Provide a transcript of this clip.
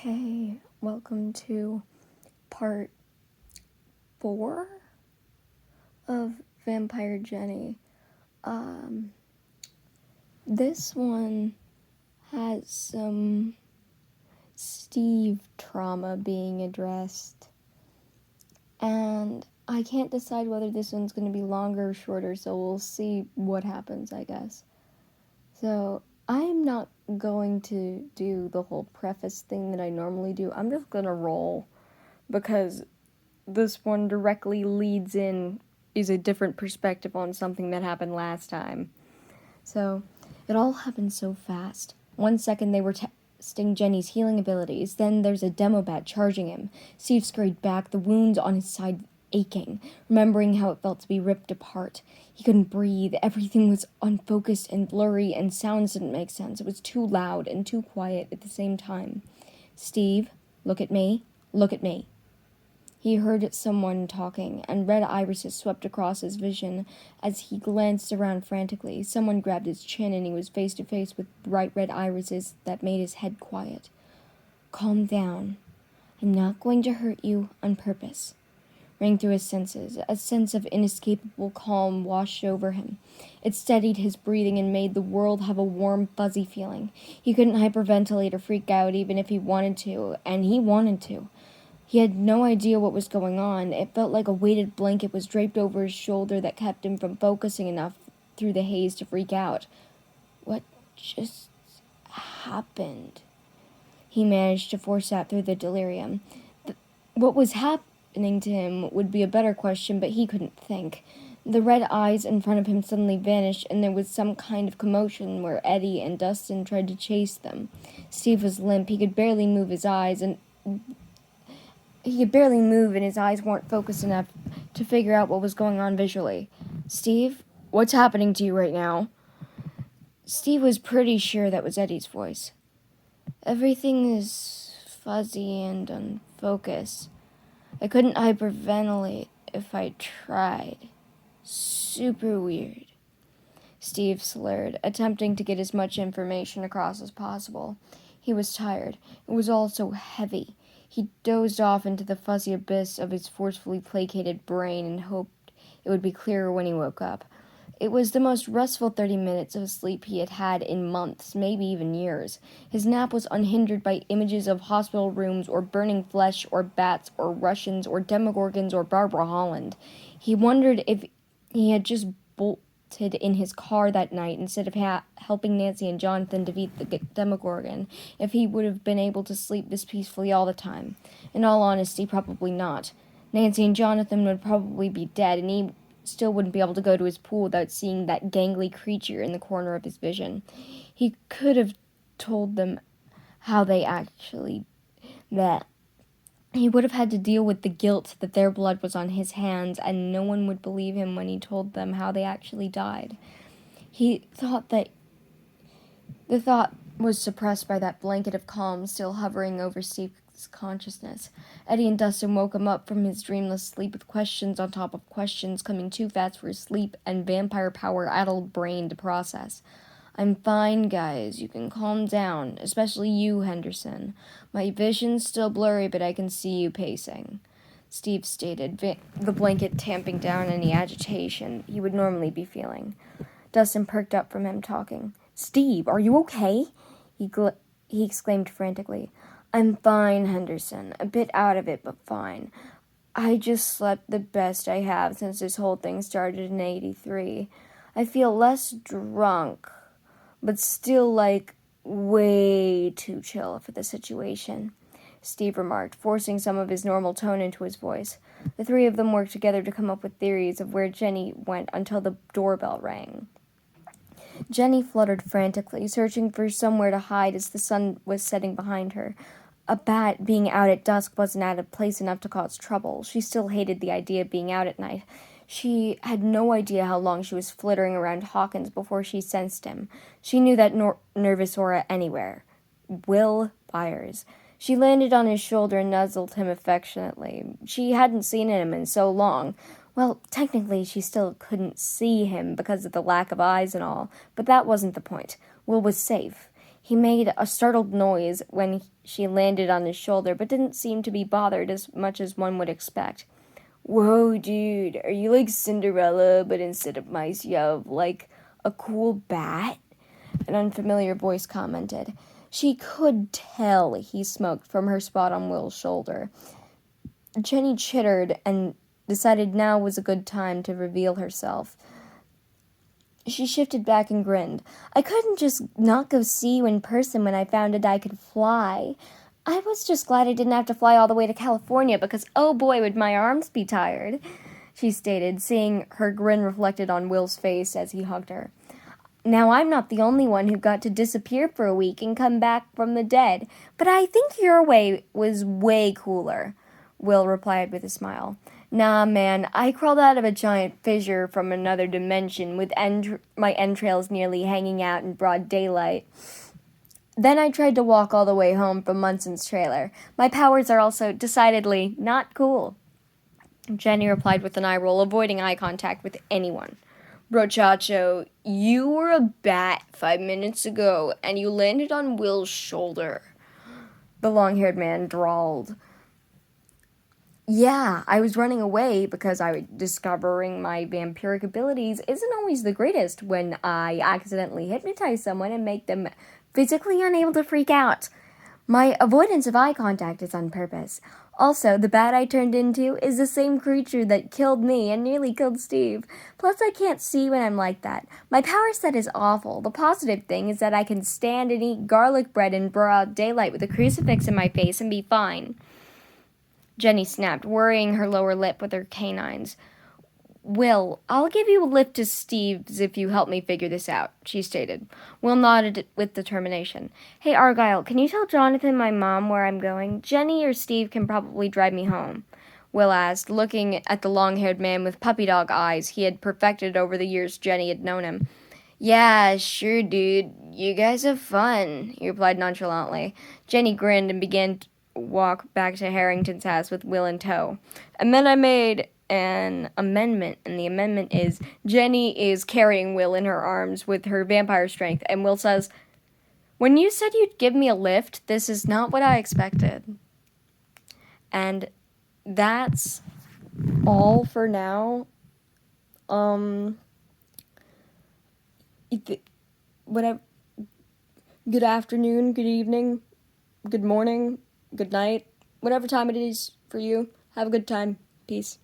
Okay, welcome to part 4 of Vampire Jenny. This one has some Steve trauma being addressed, and I can't decide whether this one's going to be longer or shorter, so we'll see what happens, I guess. So, I'm not going to do the whole preface thing that I normally do. I'm just going to roll, because this one directly leads in is a different perspective on something that happened last time. So, it all happened so fast. 1 second they were testing Jenny's healing abilities, then there's a demo bat charging him. Steve scurried back, the wounds on his side aching, remembering how it felt to be ripped apart. He couldn't breathe, everything was unfocused and blurry, and sounds didn't make sense. It was too loud and too quiet at the same time. Steve, look at me, look at me. He heard someone talking, and red irises swept across his vision as he glanced around frantically. Someone grabbed his chin, and he was face to face with bright red irises that made his head quiet. Calm down. I'm not going to hurt you on purpose. Rang through his senses. A sense of inescapable calm washed over him. It steadied his breathing and made the world have a warm, fuzzy feeling. He couldn't hyperventilate or freak out even if he wanted to, and he wanted to. He had no idea what was going on. It felt like a weighted blanket was draped over his shoulder that kept him from focusing enough through the haze to freak out. What just happened? He managed to force out through the delirium. What was happening to him would be a better question, but he couldn't think. The red eyes in front of him suddenly vanished, and there was some kind of commotion where Eddie and Dustin tried to chase them. Steve was limp. He could barely move, and his eyes weren't focused enough to figure out what was going on visually. Steve, what's happening to you right now? Steve was pretty sure that was Eddie's voice. Everything is fuzzy and unfocused. I couldn't hyperventilate if I tried. Super weird. Steve slurred, attempting to get as much information across as possible. He was tired. It was all so heavy. He dozed off into the fuzzy abyss of his forcefully placated brain and hoped it would be clearer when he woke up. It was the most restful 30 minutes of sleep he had had in months, maybe even years. His nap was unhindered by images of hospital rooms or burning flesh or bats or Russians or Demogorgons or Barbara Holland. He wondered if he had just bolted in his car that night instead of helping Nancy and Jonathan defeat the Demogorgon, if he would have been able to sleep this peacefully all the time. In all honesty, probably not. Nancy and Jonathan would probably be dead, and he still wouldn't be able to go to his pool without seeing that gangly creature in the corner of his vision. He could have told them how they actually met. He would have had to deal with the guilt that their blood was on his hands, and no one would believe him when he told them how they actually died. He thought that the thought was suppressed by that blanket of calm still hovering over Steve's consciousness. Eddie and Dustin woke him up from his dreamless sleep with questions on top of questions coming too fast for his sleep and vampire power-addled brain to process. I'm fine, guys. You can calm down, especially you, Henderson. My vision's still blurry, but I can see you pacing, Steve stated, the blanket tamping down any agitation he would normally be feeling. Dustin perked up from him talking. Steve, are you okay? He exclaimed frantically. I'm fine, Henderson. A bit out of it, but fine. I just slept the best I have since this whole thing started in '83. I feel less drunk, but still like way too chill for the situation, Steve remarked, forcing some of his normal tone into his voice. The three of them worked together to come up with theories of where Jenny went until the doorbell rang. Jenny fluttered frantically, searching for somewhere to hide as the sun was setting behind her. A bat being out at dusk wasn't out of place enough to cause trouble. She still hated the idea of being out at night. She had no idea how long she was flittering around Hawkins before she sensed him. She knew that nervous aura anywhere. Will Byers. She landed on his shoulder and nuzzled him affectionately. She hadn't seen him in so long. Well, technically, she still couldn't see him because of the lack of eyes and all, but that wasn't the point. Will was safe. He made a startled noise when she landed on his shoulder, but didn't seem to be bothered as much as one would expect. Whoa, dude, are you like Cinderella, but instead of mice, you have like a cool bat? An unfamiliar voice commented. She could tell he smoked from her spot on Will's shoulder. Jenny chittered and decided now was a good time to reveal herself. She shifted back and grinned. I couldn't just not go see you in person when I found out I could fly. I was just glad I didn't have to fly all the way to California because, oh boy, would my arms be tired, she stated, seeing her grin reflected on Will's face as he hugged her. Now, I'm not the only one who got to disappear for a week and come back from the dead, but I think your way was way cooler, Will replied with a smile. Nah, man, I crawled out of a giant fissure from another dimension with my entrails nearly hanging out in broad daylight. Then I tried to walk all the way home from Munson's trailer. My powers are also decidedly not cool. Jenny replied with an eye roll, avoiding eye contact with anyone. Brochacho, you were a bat 5 minutes ago, and you landed on Will's shoulder, the long-haired man drawled. Yeah, I was running away because discovering my vampiric abilities isn't always the greatest when I accidentally hypnotize someone and make them physically unable to freak out. My avoidance of eye contact is on purpose. Also, the bat I turned into is the same creature that killed me and nearly killed Steve. Plus, I can't see when I'm like that. My power set is awful. The positive thing is that I can stand and eat garlic bread in broad daylight with a crucifix in my face and be fine. Jenny snapped, worrying her lower lip with her canines. Will, I'll give you a lift to Steve's if you help me figure this out, she stated. Will nodded with determination. Hey, Argyle, can you tell Jonathan my mom where I'm going? Jenny or Steve can probably drive me home, Will asked, looking at the long-haired man with puppy dog eyes he had perfected over the years Jenny had known him. Yeah, sure, dude. You guys have fun, he replied nonchalantly. Jenny grinned and began to walk back to Harrington's house with Will in tow. And then I made an amendment, and the amendment is Jenny is carrying Will in her arms with her vampire strength, and Will says, when you said you'd give me a lift, this is not what I expected. And that's all for now. Whatever. Good afternoon, good evening, good morning, good night, whatever time it is for you. Have a good time. Peace.